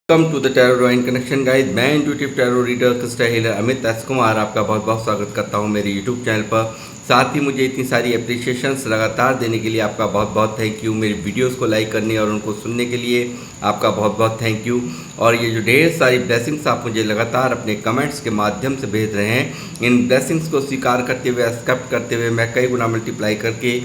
Welcome to the tarot drawing connection guys. मैं intuitive tarot reader crystal healer Amit S Kumar आपका बहुत बहुत स्वागत करता हूं मेरे यूट्यूब चैनल पर। साथ ही मुझे इतनी सारी अप्रिशिएशंस लगातार देने के लिए आपका बहुत बहुत थैंक यू। मेरी वीडियोस को लाइक करने और उनको सुनने के लिए आपका बहुत बहुत थैंक यू। और ये जो ढेर सारी ब्लेसिंग्स आप मुझे लगातार अपने कमेंट्स के माध्यम से भेज रहे हैं, इन ब्लेसिंग्स को स्वीकार करते हुए, एक्सेप्ट करते हुए मैं कई गुना मल्टीप्लाई करके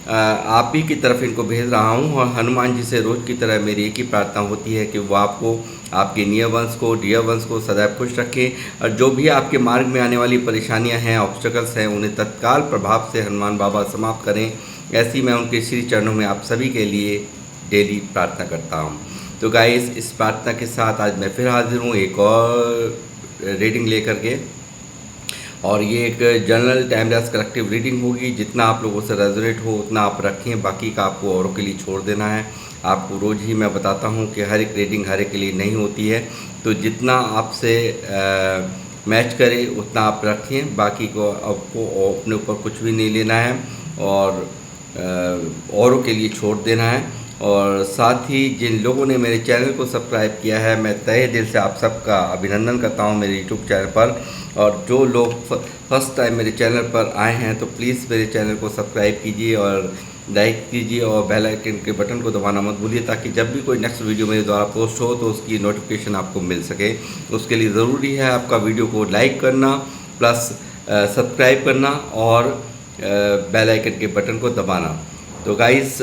आप ही की तरफ इनको भेज रहा हूँ। और हनुमान जी से रोज़ की तरह मेरी एक ही प्रार्थना होती है कि वो आपको, आपके नियर वंश को, डियर वंश को सदैव खुश रखें। और जो भी आपके मार्ग में आने वाली परेशानियां हैं, ऑब्स्टेकल्स हैं, उन्हें तत्काल प्रभाव से हनुमान बाबा समाप्त करें। ऐसी मैं उनके श्री चरणों में आप सभी के लिए डेली प्रार्थना करता हूँ। तो गाइस, इस प्रार्थना के साथ आज मैं फिर हाजिर हूँ एक और रीडिंग लेकर के। और ये एक जनरल टाइमलेस कलेक्टिव रीडिंग होगी। जितना आप लोगों से रेजोनेट हो उतना आप रखें, बाकी का आपको औरों के लिए छोड़ देना है। आपको रोज़ ही मैं बताता हूँ कि हर एक रीडिंग हर एक के लिए नहीं होती है, तो जितना आपसे मैच करे उतना आप रखें, बाकी को आपको अपने ऊपर कुछ भी नहीं लेना है और औरों के लिए छोड़ देना है। और साथ ही जिन लोगों ने मेरे चैनल को सब्सक्राइब किया है, मैं तहे दिल से आप सबका अभिनंदन करता हूं मेरे यूट्यूब चैनल पर। और जो लोग फर्स्ट टाइम मेरे चैनल पर आए हैं तो प्लीज़ मेरे चैनल को सब्सक्राइब कीजिए और लाइक कीजिए और बेल आइकन के बटन को दबाना मत भूलिए, ताकि जब भी कोई नेक्स्ट वीडियो मेरे द्वारा पोस्ट हो तो उसकी नोटिफिकेशन आपको मिल सके। उसके लिए ज़रूरी है आपका वीडियो को लाइक करना, प्लस सब्सक्राइब करना और बेल आइकन के बटन को दबाना। तो गाइस,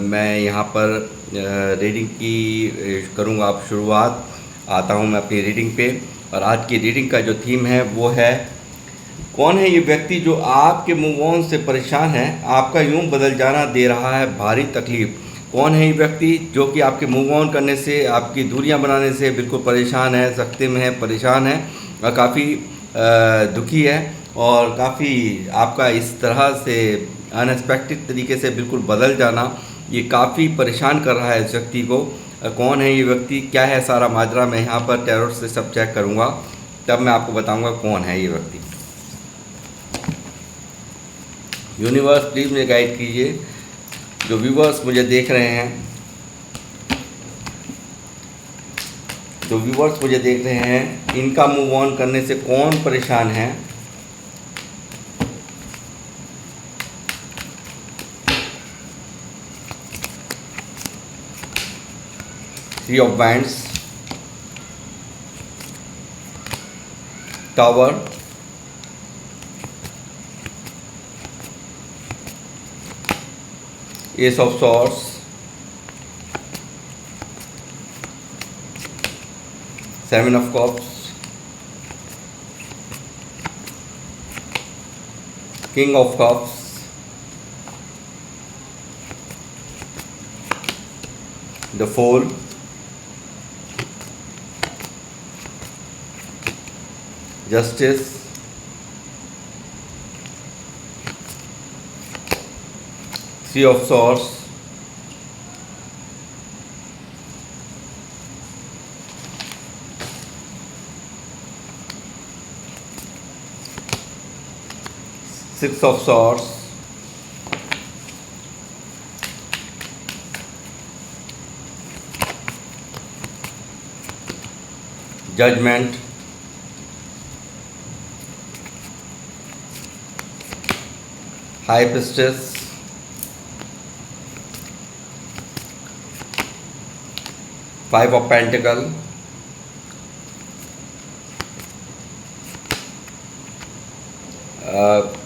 मैं यहाँ पर रीडिंग की करूँगा अब शुरुआत। आता हूँ मैं अपनी रीडिंग पे। और आज की रीडिंग का जो थीम है वो है, कौन है ये व्यक्ति जो आपके मूव ऑन से परेशान है, आपका यूं बदल जाना दे रहा है भारी तकलीफ। कौन है ये व्यक्ति जो कि आपके मूव ऑन करने से, आपकी दूरियां बनाने से बिल्कुल परेशान है, सख्ते में है, परेशान है और काफ़ी दुखी है और काफ़ी आपका इस तरह से अनएक्सपेक्टेड तरीके से बिल्कुल बदल जाना ये काफ़ी परेशान कर रहा है इस व्यक्ति को। कौन है ये व्यक्ति, क्या है सारा माजरा, मैं यहाँ पर टैरो से सब चेक करूँगा, तब मैं आपको बताऊँगा कौन है ये व्यक्ति। यूनिवर्स प्लीज़ मुझे गाइड कीजिए। जो व्यूवर्स मुझे देख रहे हैं, जो व्यूवर्स मुझे देख रहे हैं, इनका मूव ऑन करने से कौन परेशान है। Three of wands, tower, ace of swords, seven of cups, king of cups, the fool, justice, three of swords, six of swords, judgement, high priestess, five of pentacle,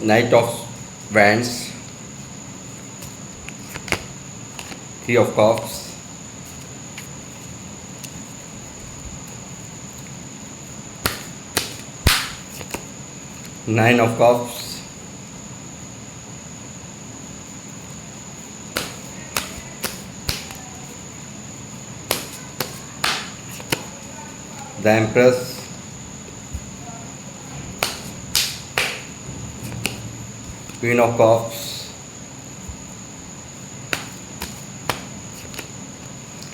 knight of wands, three of cups, nine of cups, the empress, queen of cups,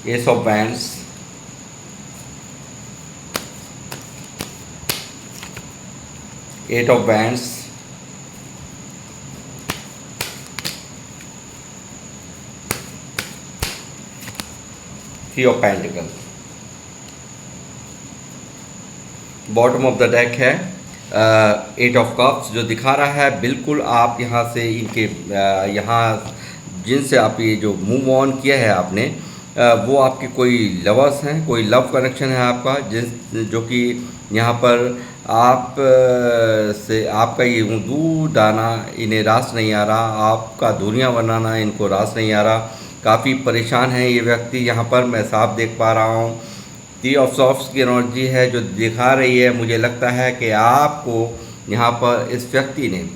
ace of wands, eight of wands, three of pentacle. Bottom of the deck है 8 of cups जो दिखा रहा है बिल्कुल आप यहाँ से इनके यहाँ जिनसे आप ये जो मूव ऑन किया है आपने वो आपके कोई लवर्स हैं, कोई लव कनेक्शन है आपका जिस जो कि यहाँ पर आप से आपका ये दूर दाना इन्हें रास नहीं आ रहा, आपका दूरियां बनाना इनको रास नहीं आ रहा। काफ़ी परेशान है ये व्यक्ति, यहाँ पर मैं साफ देख पा रहा हूँ। 3 ऑफ सॉफ्ट्स की एनर्जी है जो दिखा रही है। मुझे लगता है कि आपको यहाँ पर इस व्यक्ति ने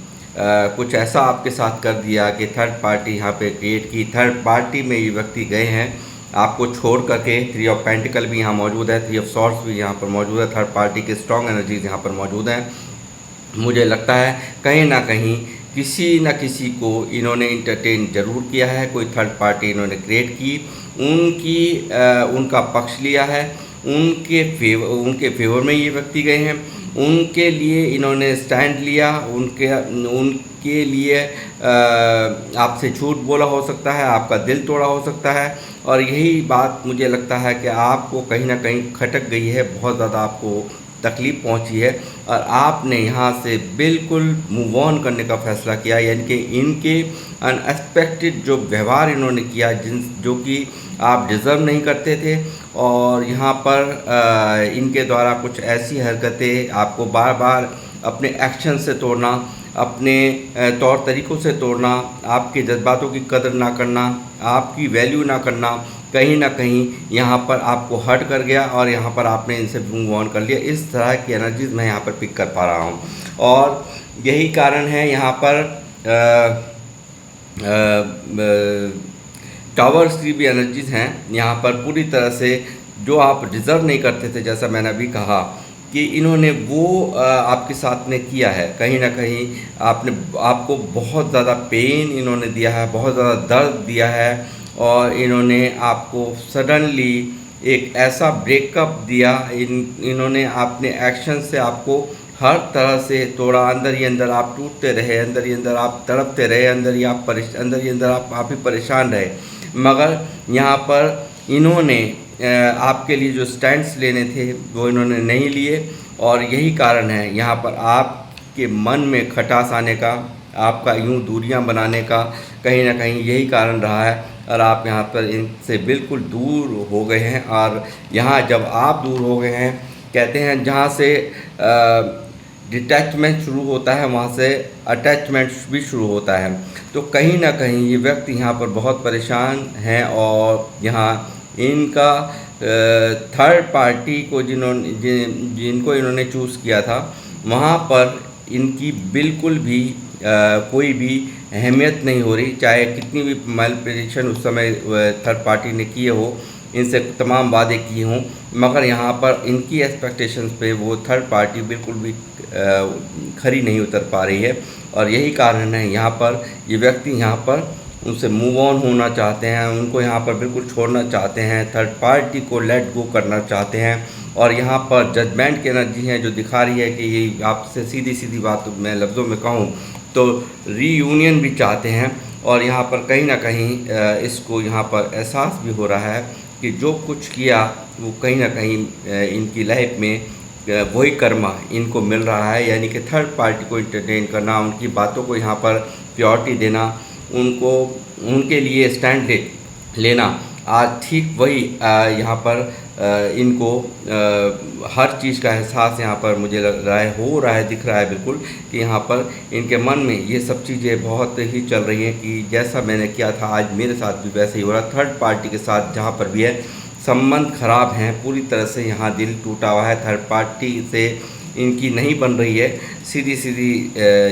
कुछ ऐसा आपके साथ कर दिया कि थर्ड पार्टी यहाँ पे क्रिएट की। थर्ड पार्टी में ये व्यक्ति गए हैं आपको छोड़ करके। 3 ऑफ पेंटिकल भी यहाँ मौजूद है, 3 ऑफ सॉर्ड्स भी यहाँ पर मौजूद है। थर्ड पार्टी के स्ट्रॉन्ग एनर्जीज यहाँ पर मौजूद हैं। मुझे लगता है कहीं ना कहीं किसी न किसी को इन्होंने इंटरटेन ज़रूर किया है, कोई थर्ड पार्टी इन्होंने क्रिएट की, उनका पक्ष लिया है, उनके फेवर में ये व्यक्ति गए हैं, उनके लिए इन्होंने स्टैंड लिया, उनके लिए आपसे झूठ बोला हो सकता है, आपका दिल तोड़ा हो सकता है। और यही बात मुझे लगता है कि आपको कहीं ना कहीं खटक गई है, बहुत ज़्यादा आपको तकलीफ़ पहुंची है और आपने यहाँ से बिल्कुल मूव ऑन करने का फ़ैसला किया। यानी कि इनके अनएक्सपेक्टेड जो व्यवहार इन्होंने किया जो कि आप डिज़र्व नहीं करते थे, और यहाँ पर इनके द्वारा कुछ ऐसी हरकतें आपको बार बार अपने एक्शन से तोड़ना, अपने तौर तरीक़ों से तोड़ना, आपके जज्बातों की कदर ना करना, आपकी वैल्यू ना करना, कहीं ना कहीं यहाँ पर आपको हर्ट कर गया और यहाँ पर आपने इनसे मूव ऑन कर लिया। इस तरह की एनर्जीज मैं यहाँ पर पिक कर पा रहा हूँ और यही कारण है यहाँ पर टावर्स की भी एनर्जीज हैं यहाँ पर पूरी तरह से जो आप डिज़र्व नहीं करते थे। जैसा मैंने अभी कहा कि इन्होंने वो आपके साथ में किया है, कहीं ना कहीं आपको बहुत ज़्यादा पेन इन्होंने दिया है, बहुत ज़्यादा दर्द दिया है और इन्होंने आपको सडनली एक ऐसा ब्रेकअप दिया। इन्होंने अपने एक्शन से आपको हर तरह से तोड़ा। अंदर ही अंदर आप टूटते रहे, अंदर ही अंदर आप तड़पते रहे, अंदर ही अंदर आप ही परेशान रहे। मगर यहाँ पर इन्होंने आपके लिए जो स्टैंड्स लेने थे वो इन्होंने नहीं लिए और यही कारण है यहाँ पर आपके मन में खटास आने का, आपका यूं दूरियां बनाने का कहीं ना कहीं यही कारण रहा है और आप यहाँ पर इनसे बिल्कुल दूर हो गए हैं। और यहाँ जब आप दूर हो गए हैं, कहते हैं जहाँ से डिटैचमेंट शुरू होता है वहाँ से अटैचमेंट भी शुरू होता है। तो कहीं ना कहीं ये व्यक्ति यहाँ पर बहुत परेशान हैं और यहाँ इनका थर्ड पार्टी को जिनको इन्होंने चूज़ किया था वहाँ पर इनकी बिल्कुल भी कोई भी अहमियत नहीं हो रही, चाहे कितनी भी मैनिपुलेशन उस समय थर्ड पार्टी ने किए हो, इनसे तमाम वादे किए हों, मगर यहाँ पर इनकी एक्सपेक्टेशंस पे वो थर्ड पार्टी बिल्कुल भी खरी नहीं उतर पा रही है। और यही कारण है यहाँ पर ये व्यक्ति यहाँ पर उनसे मूव ऑन होना चाहते हैं, उनको यहाँ पर बिल्कुल छोड़ना चाहते हैं, थर्ड पार्टी को लेट गो करना चाहते हैं। और यहाँ पर जजमेंट की एनर्जी है जो दिखा रही है कि ये आपसे सीधी सीधी बात मैं लफ्ज़ों में कहूँ तो रीयूनियन भी चाहते हैं। और यहाँ पर कहीं ना कहीं इसको यहाँ पर एहसास भी हो रहा है कि जो कुछ किया वो कहीं ना कहीं इनकी लाइफ में वही कर्मा इनको मिल रहा है। यानी कि थर्ड पार्टी को इंटरटेन करना, उनकी बातों को यहाँ पर प्योरिटी देना, उनके लिए स्टैंड लेना, आज ठीक वही यहाँ पर इनको हर चीज़ का एहसास यहाँ पर मुझे लग रहा है, हो रहा है, दिख रहा है बिल्कुल कि यहाँ पर इनके मन में ये सब चीज़ें बहुत ही चल रही हैं कि जैसा मैंने किया था आज मेरे साथ भी वैसे ही हो रहा। थर्ड पार्टी के साथ जहाँ पर भी है संबंध खराब हैं, पूरी तरह से यहाँ दिल टूटा हुआ है, थर्ड पार्टी से इनकी नहीं बन रही है। सीधी सीधी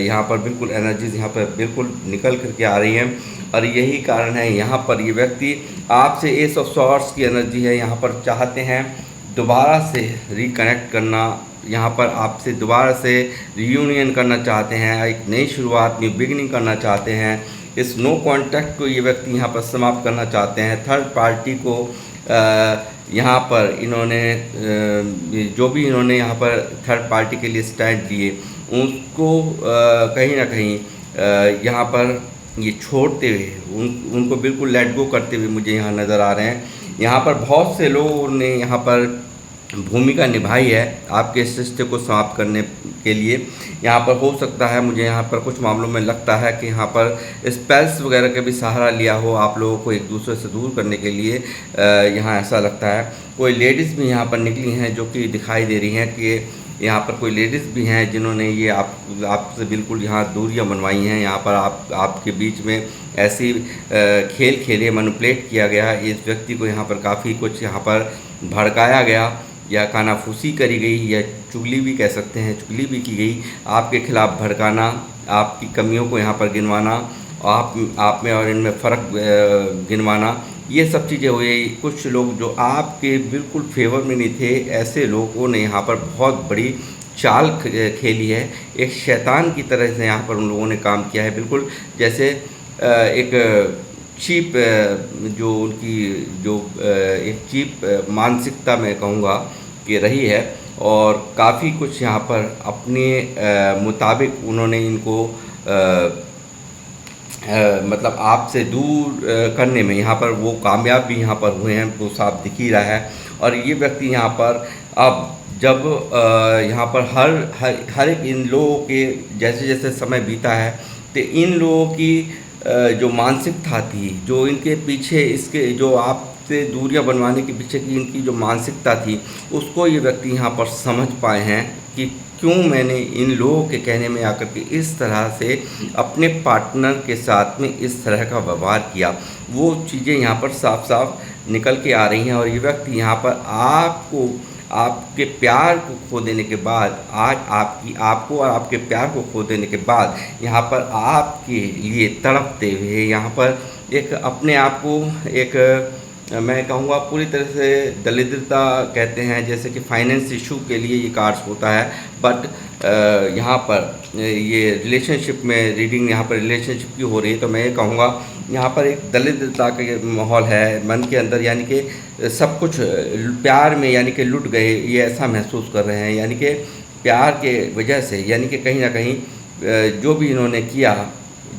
यहाँ पर बिल्कुल एनर्जीज यहाँ पर बिल्कुल निकल करके आ रही हैं और यही कारण है यहाँ पर ये व्यक्ति आपसे एस ऑफ सॉर्ड्स की एनर्जी है, यहाँ पर चाहते हैं दोबारा से रिकनेक्ट करना, यहाँ पर आपसे दोबारा से रियूनियन करना चाहते हैं, एक नई शुरुआत, न्यू बिगिनिंग करना चाहते हैं। इस नो कॉन्टैक्ट को ये व्यक्ति यहाँ पर समाप्त करना चाहते हैं। थर्ड पार्टी को यहाँ पर इन्होंने जो भी इन्होंने यहाँ पर थर्ड पार्टी के लिए स्टैंड लिए उसको कहीं ना कहीं यहाँ पर ये छोड़ते हुए उनको बिल्कुल लेट गो करते हुए मुझे यहाँ नज़र आ रहे हैं। यहाँ पर बहुत से लोगों ने यहाँ पर भूमिका निभाई है आपके इस रिश्ते को समाप्त करने के लिए। यहाँ पर हो सकता है, मुझे यहाँ पर कुछ मामलों में लगता है कि यहाँ पर स्पेल्स वगैरह का भी सहारा लिया हो आप लोगों को एक दूसरे से दूर करने के लिए। यहाँ ऐसा लगता है कोई लेडीज़ भी यहाँ पर निकली हैं जो कि दिखाई दे रही हैं कि यहाँ पर कोई लेडीज़ भी हैं जिन्होंने ये आपसे बिल्कुल यहाँ दूरियाँ बनवाई हैं। यहाँ पर आपके बीच में ऐसी खेल खेले, मैनिपुलेट किया गया। इस व्यक्ति को यहाँ पर काफ़ी कुछ यहाँ पर भड़काया गया या कानाफूसी करी गई या चुगली भी कह सकते हैं, चुगली भी की गई। आपके खिलाफ़ भड़काना, आपकी कमियों को यहाँ पर गिनवाना, आप में और इनमें फ़र्क गिनवाना, ये सब चीज़ें हुई। कुछ लोग जो आपके बिल्कुल फेवर में नहीं थे, ऐसे लोगों ने यहाँ पर बहुत बड़ी चाल खेली है। एक शैतान की तरह से यहाँ पर उन लोगों ने काम किया है, बिल्कुल जैसे एक चीप जो उनकी जो एक चीप मानसिकता मैं कहूँगा कि रही है। और काफ़ी कुछ यहाँ पर अपने मुताबिक उन्होंने इनको मतलब आपसे दूर करने में यहाँ पर वो कामयाब भी यहाँ पर हुए हैं, वो साफ दिख ही रहा है। और ये व्यक्ति यहाँ पर अब जब यहाँ पर हर एक इन लोगों के जैसे जैसे समय बीता है तो इन लोगों की जो मानसिकता थी, जो इनके पीछे इसके जो आपसे दूरियां बनवाने के पीछे की इनकी जो मानसिकता थी, उसको ये व्यक्ति यहाँ पर समझ पाए हैं कि क्यों मैंने इन लोगों के कहने में आकर के इस तरह से अपने पार्टनर के साथ में इस तरह का व्यवहार किया। वो चीज़ें यहाँ पर साफ साफ निकल के आ रही हैं। और ये व्यक्ति यहाँ पर आपके प्यार को खो देने के बाद, आज आपको और आपके प्यार को खो देने के बाद यहाँ पर आपके लिए तड़पते हुए यहाँ पर एक अपने आप को एक मैं कहूँगा पूरी तरह से दरिद्रता कहते हैं, जैसे कि फाइनेंस इशू के लिए ये कार्ड्स होता है। बट यहाँ पर ये रिलेशनशिप में रीडिंग यहाँ पर रिलेशनशिप की हो रही है, तो मैं ये कहूँगा यहाँ पर एक दरिद्रता का माहौल है मन के अंदर, यानी कि सब कुछ प्यार में यानी कि लुट गए, ये ऐसा महसूस कर रहे हैं। यानी कि प्यार के वजह से यानी कि कहीं ना कहीं जो भी इन्होंने किया,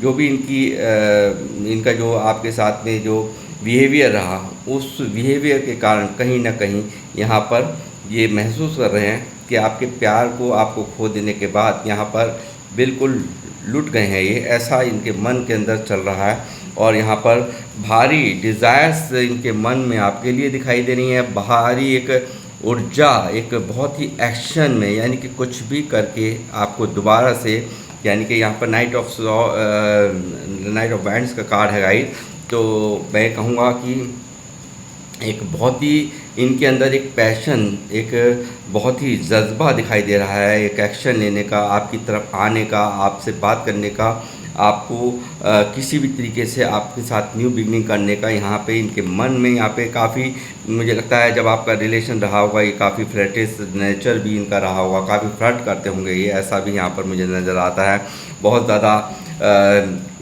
जो भी इनका जो आपके साथ में जो बिहेवियर रहा, उस बिहेवियर के कारण कहीं ना कहीं यहाँ पर ये महसूस कर रहे हैं कि आपके प्यार को आपको खो देने के बाद यहाँ पर बिल्कुल लुट गए हैं। ये ऐसा इनके मन के अंदर चल रहा है। और यहाँ पर भारी डिज़ायर्स इनके मन में आपके लिए दिखाई दे रही हैं, भारी एक ऊर्जा, एक बहुत ही एक्शन में, यानी कि कुछ भी करके आपको दोबारा से, यानी कि यहाँ पर नाइट ऑफ वैंड्स का कार्ड है गाइड। तो मैं कहूँगा कि एक बहुत ही इनके अंदर एक पैशन, एक बहुत ही जज्बा दिखाई दे रहा है, एक एक्शन लेने का, आपकी तरफ आने का, आपसे बात करने का, आपको किसी भी तरीके से आपके साथ न्यू बिगनिंग करने का यहाँ पे इनके मन में यहाँ पे काफ़ी, मुझे लगता है जब आपका रिलेशन रहा होगा ये काफ़ी फ्लर्टिश नेचर भी इनका रहा होगा, काफ़ी फ्लर्ट करते होंगे ये, ऐसा भी यहाँ पर मुझे नज़र आता है। बहुत ज़्यादा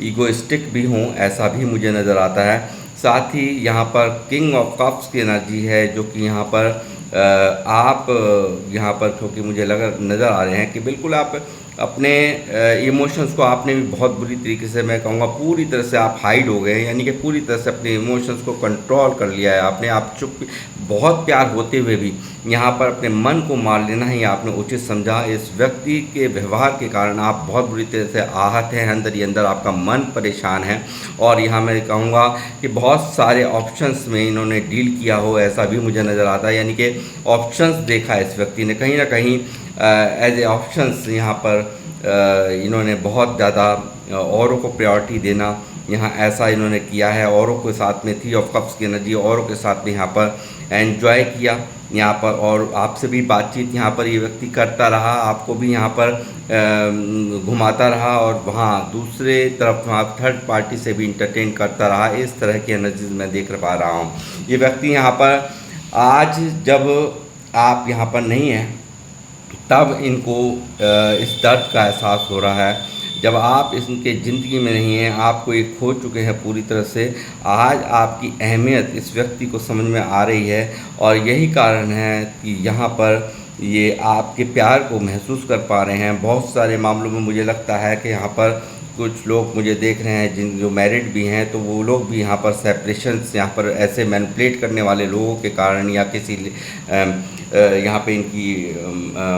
ईगोइस्टिक भी हों, ऐसा भी मुझे नज़र आता है। साथ ही यहाँ पर किंग ऑफ कप्स की एनर्जी है, जो कि यहाँ पर आप यहाँ पर क्योंकि मुझे नज़र आ रहे हैं कि बिल्कुल आप अपने इमोशंस को आपने भी बहुत बुरी तरीके से, मैं कहूँगा पूरी तरह से आप हाइड हो गए हैं, यानी कि पूरी तरह से अपने इमोशंस को कंट्रोल कर लिया है आपने। आप चुप, बहुत प्यार होते हुए भी यहाँ पर अपने मन को मार लेना ही आपने उचित समझा। इस व्यक्ति के व्यवहार के कारण आप बहुत बुरी तरह से आहत हैं, अंदर ही अंदर आपका मन परेशान है। और यहाँ मैं कहूँगा कि बहुत सारे ऑप्शंस में इन्होंने डील किया हो, ऐसा भी मुझे नज़र आता है, यानी कि ऑप्शंस देखा है इस व्यक्ति ने कहीं ना कहीं एज ए ऑप्शंस। यहाँ पर इन्होंने बहुत ज़्यादा औरों को प्रायोरिटी देना, यहाँ ऐसा इन्होंने किया है। औरों के साथ में 3 ऑफ कप्स की एनर्जी, औरों के साथ में यहाँ पर एन्जॉय किया यहाँ पर, और आपसे भी बातचीत यहाँ पर ये व्यक्ति करता रहा, आपको भी यहाँ पर घुमाता रहा, और वहाँ दूसरे तरफ वहाँ थर्ड पार्टी से भी इंटरटेन करता रहा। इस तरह की एनर्जीज मैं देख पा रहा हूँ। ये व्यक्ति यहाँ पर आज जब आप यहाँ पर नहीं हैं तब इनको इस दर्द का एहसास हो रहा है। जब आप इनके ज़िंदगी में नहीं हैं, आपको ये खो चुके हैं पूरी तरह से, आज आपकी अहमियत इस व्यक्ति को समझ में आ रही है। और यही कारण है कि यहाँ पर ये आपके प्यार को महसूस कर पा रहे हैं। बहुत सारे मामलों में मुझे लगता है कि यहाँ पर कुछ लोग मुझे देख रहे हैं जिन जो मैरिड भी हैं, तो वो लोग भी यहाँ पर सेपरेशंस, यहाँ पर ऐसे मैनिपुलेट करने वाले लोगों के कारण या किसी यहाँ पे इनकी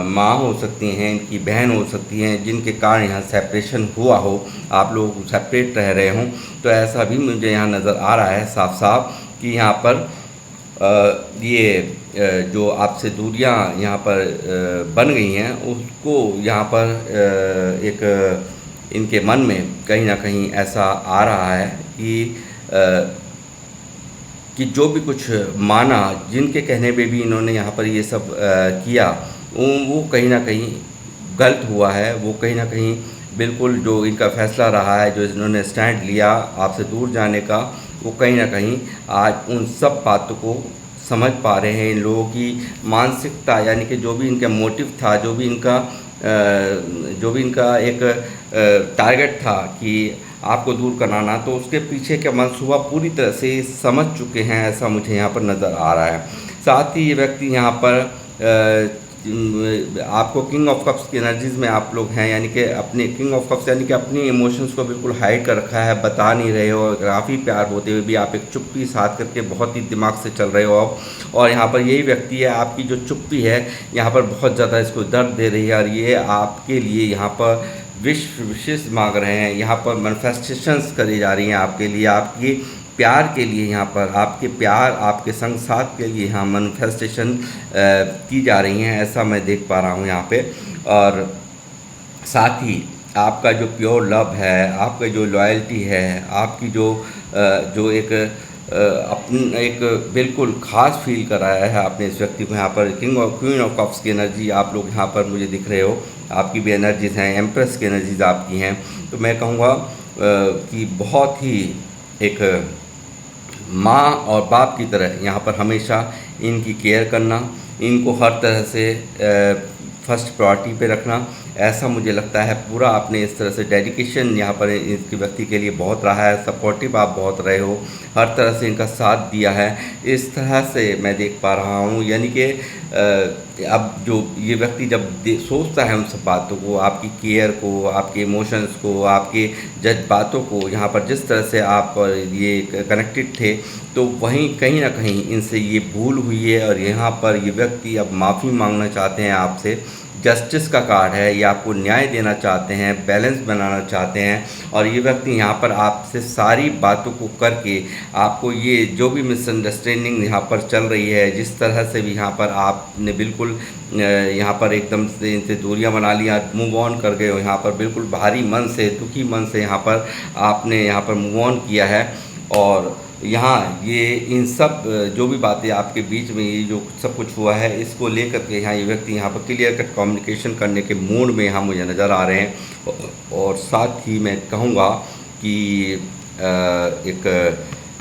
माँ हो सकती हैं, इनकी बहन हो सकती हैं, जिनके कारण यहाँ सेपरेशन हुआ हो, आप लोग सेपरेट रह रहे हों। तो ऐसा भी मुझे यहाँ नज़र आ रहा है साफ साफ कि यहाँ पर ये जो आपसे दूरियां यहाँ पर बन गई हैं, उसको यहाँ पर एक इनके मन में कहीं ना कहीं ऐसा आ रहा है कि जो भी कुछ माना, जिनके कहने पे भी इन्होंने यहाँ पर ये सब किया, वो कहीं ना कहीं गलत हुआ है। वो कहीं ना कहीं बिल्कुल जो इनका फैसला रहा है, जो इन्होंने स्टैंड लिया आपसे दूर जाने का, वो कहीं ना कहीं आज उन सब बातों को समझ पा रहे हैं। इन लोगों की मानसिकता, यानी कि जो भी इनका मोटिव था, जो भी इनका एक टारगेट था कि आपको दूर कराना, तो उसके पीछे का मंसूबा पूरी तरह से समझ चुके हैं, ऐसा मुझे यहाँ पर नज़र आ रहा है। साथ ही ये व्यक्ति यहाँ पर आपको किंग ऑफ कप्स की एनर्जीज़ में आप लोग हैं, यानी कि अपने किंग ऑफ कप्स यानी कि अपनी इमोशंस को बिल्कुल हाइड कर रखा है, बता नहीं रहे हो। काफ़ी प्यार होते हुए भी आप एक चुप्पी साध करके बहुत ही दिमाग से चल रहे हो आप। और यहाँ पर यही व्यक्ति है, आपकी जो चुप्पी है यहाँ पर बहुत ज़्यादा इसको दर्द दे रही है, और ये आपके लिए यहाँ पर विशेष मांग रहे हैं। यहाँ पर मैनिफेस्टेशंस करी जा रही हैं आपके लिए, आपकी प्यार के लिए, यहाँ पर आपके प्यार, आपके संग साथ के लिए यहाँ मैनिफेस्टेशन की जा रही हैं, ऐसा मैं देख पा रहा हूँ यहाँ पे। और साथ ही आपका जो प्योर लव है, आपका जो लॉयल्टी है, आपकी जो एक एक बिल्कुल ख़ास फील कराया है आपने इस व्यक्ति को। यहाँ पर क्वीन ऑफ कप्स की एनर्जी आप लोग यहाँ पर मुझे दिख रहे हो, आपकी भी एनर्जीज़ हैं, एम्प्रेस की एनर्जीज़ आपकी हैं। तो मैं कहूँगा कि बहुत ही एक माँ और बाप की तरह यहाँ पर हमेशा इनकी केयर करना, इनको हर तरह से फर्स्ट प्रायोरिटी पे रखना, ऐसा मुझे लगता है। पूरा आपने इस तरह से डेडिकेशन यहाँ पर इसके व्यक्ति के लिए बहुत रहा है, सपोर्टिव आप बहुत रहे हो, हर तरह से इनका साथ दिया है, इस तरह से मैं देख पा रहा हूँ। यानी कि अब जो ये व्यक्ति जब सोचता है उन सब बातों को, आपकी केयर को, आपके इमोशंस को, आपके जज्बातों को, यहाँ पर जिस तरह से आप ये कनेक्टेड थे, तो वहीं कहीं ना कहीं इनसे ये भूल हुई है, और यहाँ पर ये व्यक्ति अब माफ़ी मांगना चाहते हैं आपसे। जस्टिस का कार्ड है, ये आपको न्याय देना चाहते हैं, बैलेंस बनाना चाहते हैं। और ये व्यक्ति यहाँ पर आपसे सारी बातों को करके आपको ये जो भी मिसअंडरस्टैंडिंग यहाँ पर चल रही है, जिस तरह से भी यहाँ पर आपने बिल्कुल यहाँ पर एकदम से इनसे दूरियां बना लिया, मूव ऑन कर गए हो, यहाँ पर बिल्कुल भारी मन से, दुखी मन से यहाँ पर आपने यहाँ पर मूव ऑन किया है। और यहाँ ये इन सब जो भी बातें आपके बीच में ये जो सब कुछ हुआ है, इसको लेकर के यहाँ ये व्यक्ति यहाँ पर क्लियर कट कम्युनिकेशन करने के मूड में यहाँ मुझे नज़र आ रहे हैं। और साथ ही मैं कहूँगा कि एक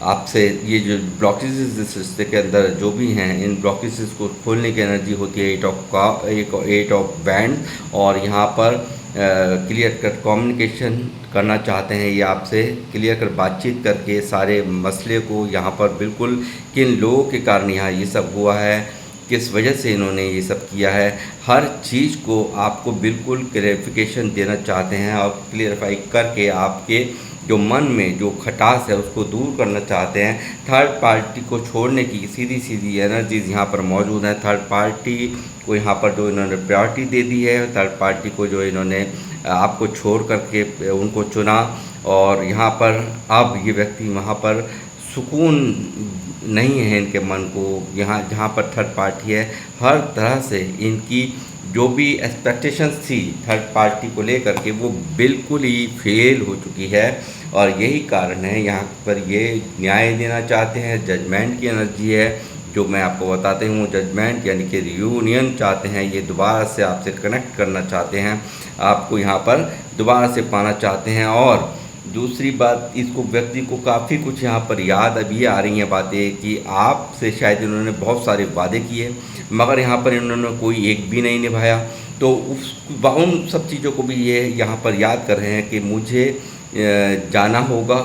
आपसे ये जो ब्लॉकेजेस इस रिश्ते के अंदर जो भी हैं, इन ब्लॉकेजेस को खोलने की एनर्जी होती है एट ऑफ बैंड। और यहाँ पर क्लियर कट कम्युनिकेशन करना चाहते हैं ये आपसे, क्लियर कर बातचीत करके सारे मसले को यहाँ पर बिल्कुल किन लोगों के कारण यहाँ ये सब हुआ है, किस वजह से इन्होंने ये सब किया है, हर चीज़ को आपको बिल्कुल क्लैरिफिकेशन देना चाहते हैं, और क्लियरफाई करके आपके जो मन में जो खटास है उसको दूर करना चाहते हैं। थर्ड पार्टी को छोड़ने की सीधी सीधी एनर्जीज़ यहाँ पर मौजूद हैं। थर्ड पार्टी को यहाँ पर जो इन्होंने प्रायोरिटी दे दी है, थर्ड पार्टी को जो इन्होंने आपको छोड़ करके उनको चुना, और यहाँ पर अब ये व्यक्ति वहाँ पर सुकून नहीं है इनके मन को। यहाँ जहाँ पर थर्ड पार्टी है, हर तरह से इनकी जो भी एक्सपेक्टेशंस थी थर्ड पार्टी को लेकर के, वो बिल्कुल ही फेल हो चुकी है। और यही कारण है यहाँ पर ये न्याय देना चाहते हैं। जजमेंट की एनर्जी है जो मैं आपको बताते हूँ, जजमेंट यानी कि रियूनियन चाहते हैं, ये दोबारा से आपसे कनेक्ट करना चाहते हैं, आपको यहाँ पर दोबारा से पाना चाहते हैं। और दूसरी बात, इसको व्यक्ति को काफ़ी कुछ यहाँ पर याद अभी आ रही हैं बातें कि आपसे शायद इन्होंने बहुत सारे वादे किए, मगर यहाँ पर इन्होंने कोई एक भी नहीं निभाया। तो उन सब चीज़ों को भी ये यहाँ पर याद कर रहे हैं कि मुझे जाना होगा,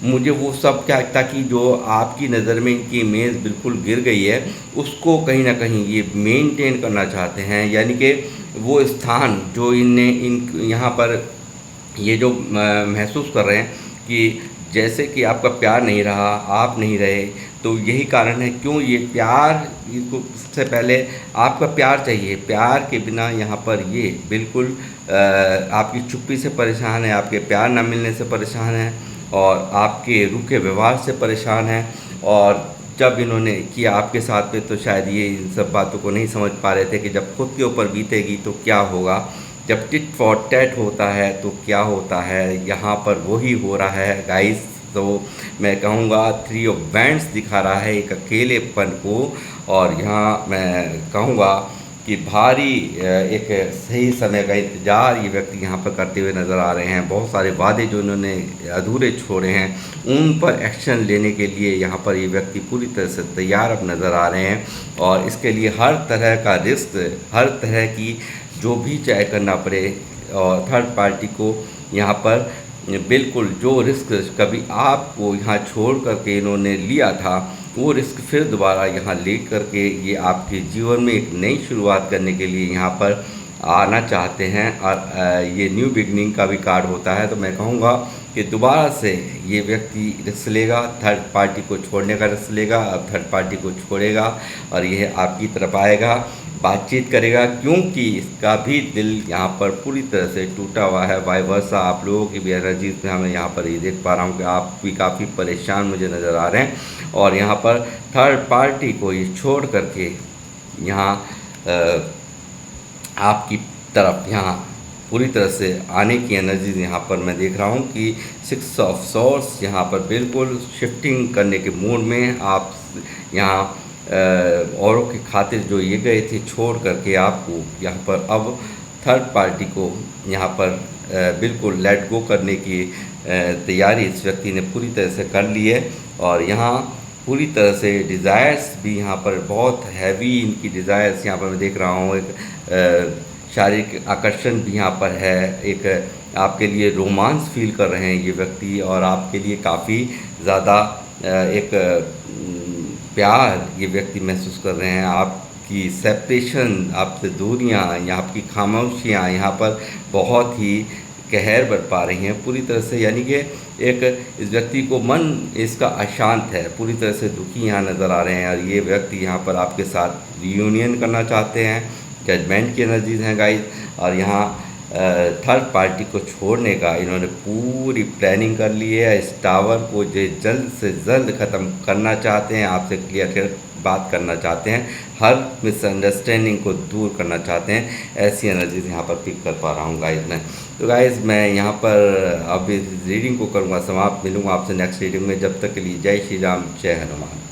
मुझे वो सब क्या, ताकि जो आपकी नज़र में इनकी इमेज बिल्कुल गिर गई है उसको कहीं ना कहीं ये मेंटेन करना चाहते हैं। यानी कि वो स्थान जो यहाँ पर ये जो महसूस कर रहे हैं कि जैसे कि आपका प्यार नहीं रहा, आप नहीं रहे, तो यही कारण है क्यों ये प्यार, इसको सबसे पहले आपका प्यार चाहिए। प्यार के बिना यहाँ पर ये बिल्कुल आपकी चुप्पी से परेशान है, आपके प्यार ना मिलने से परेशान है और आपके रूखे व्यवहार से परेशान है। और जब इन्होंने किया आपके साथ में तो शायद ये इन सब बातों को नहीं समझ पा रहे थे कि जब खुद के ऊपर बीतेगी तो क्या होगा, जब टिट फॉर टैट होता है तो क्या होता है। यहाँ पर वही हो रहा है गाइस। तो मैं कहूँगा थ्री ऑफ वैंड्स दिखा रहा है एक अकेलेपन को, और यहाँ मैं कहूँगा कि भारी एक सही समय का इंतज़ार ये व्यक्ति यहाँ पर करते हुए नज़र आ रहे हैं। बहुत सारे वादे जो उन्होंने अधूरे छोड़े हैं उन पर एक्शन लेने के लिए यहाँ पर ये व्यक्ति पूरी तरह से तैयार अब नज़र आ रहे हैं। और इसके लिए हर तरह का रिस्क, हर तरह की जो भी चाहे करना पड़े, और थर्ड पार्टी को यहाँ पर बिल्कुल जो रिस्क कभी आपको यहाँ छोड़ करके इन्होंने लिया था वो रिस्क फिर दोबारा यहाँ ले करके ये आपके जीवन में एक नई शुरुआत करने के लिए यहाँ पर आना चाहते हैं। और ये न्यू बिगनिंग का भी कार्ड होता है। तो मैं कहूँगा कि दोबारा से ये व्यक्ति रिस्क लेगा, थर्ड पार्टी को छोड़ने का रिस्क लेगा। अब थर्ड पार्टी को छोड़ेगा और यह आपकी तरफ आएगा, बातचीत करेगा, क्योंकि इसका भी दिल यहाँ पर पूरी तरह से टूटा हुआ है। वाई वर्सा आप लोगों की भी एनर्जीज में हमें यहाँ पर ये देख पा रहा हूँ कि आप भी काफ़ी परेशान मुझे नज़र आ रहे हैं। और यहाँ पर थर्ड पार्टी को ये छोड़ करके यहाँ आपकी तरफ यहाँ पूरी तरह से आने की एनर्जीज यहाँ पर मैं देख रहा हूँ कि 6 ऑफ सॉर्ड्स यहाँ पर बिल्कुल शिफ्टिंग करने के मूड में आप यहाँ औरों की खातिर जो ये गए थे छोड़ करके आपको यहाँ पर अब थर्ड पार्टी को यहाँ पर बिल्कुल लेट गो करने की तैयारी इस व्यक्ति ने पूरी तरह से कर ली है। और यहाँ पूरी तरह से डिज़ायर्स भी यहाँ पर बहुत हैवी इनकी डिज़ायर्स यहाँ पर मैं देख रहा हूँ। एक शारीरिक आकर्षण भी यहाँ पर है, एक आपके लिए रोमांस फील कर रहे हैं ये व्यक्ति, और आपके लिए काफ़ी ज़्यादा एक प्यार ये व्यक्ति महसूस कर रहे हैं। आपकी सेपरेशन, आपसे दूरियाँ या आपकी खामोशियाँ यहाँ पर बहुत ही कहर बरपा रही हैं पूरी तरह से। यानी कि एक इस व्यक्ति को मन इसका अशांत है, पूरी तरह से दुखी यहाँ नज़र आ रहे हैं। और ये व्यक्ति यहाँ पर आपके साथ रियूनियन करना चाहते हैं, जजमेंट की एनर्जीज हैं गाइस। और यहाँ थर्ड पार्टी को छोड़ने का इन्होंने पूरी प्लानिंग कर ली है। इस टावर को जो जल्द से जल्द ख़त्म करना चाहते हैं, आपसे क्लियर बात करना चाहते हैं, हर मिसअंडरस्टैंडिंग को दूर करना चाहते हैं। ऐसी एनर्जीज यहाँ पर पिक कर पा रहा हूँ गाइस मैं। तो गाइस मैं यहाँ पर अब इस रीडिंग को करूँगा समाप्त। मिलूँगा आपसे नेक्स्ट रीडिंग में। जब तक के लिए जय श्री राम, जय हनुमान।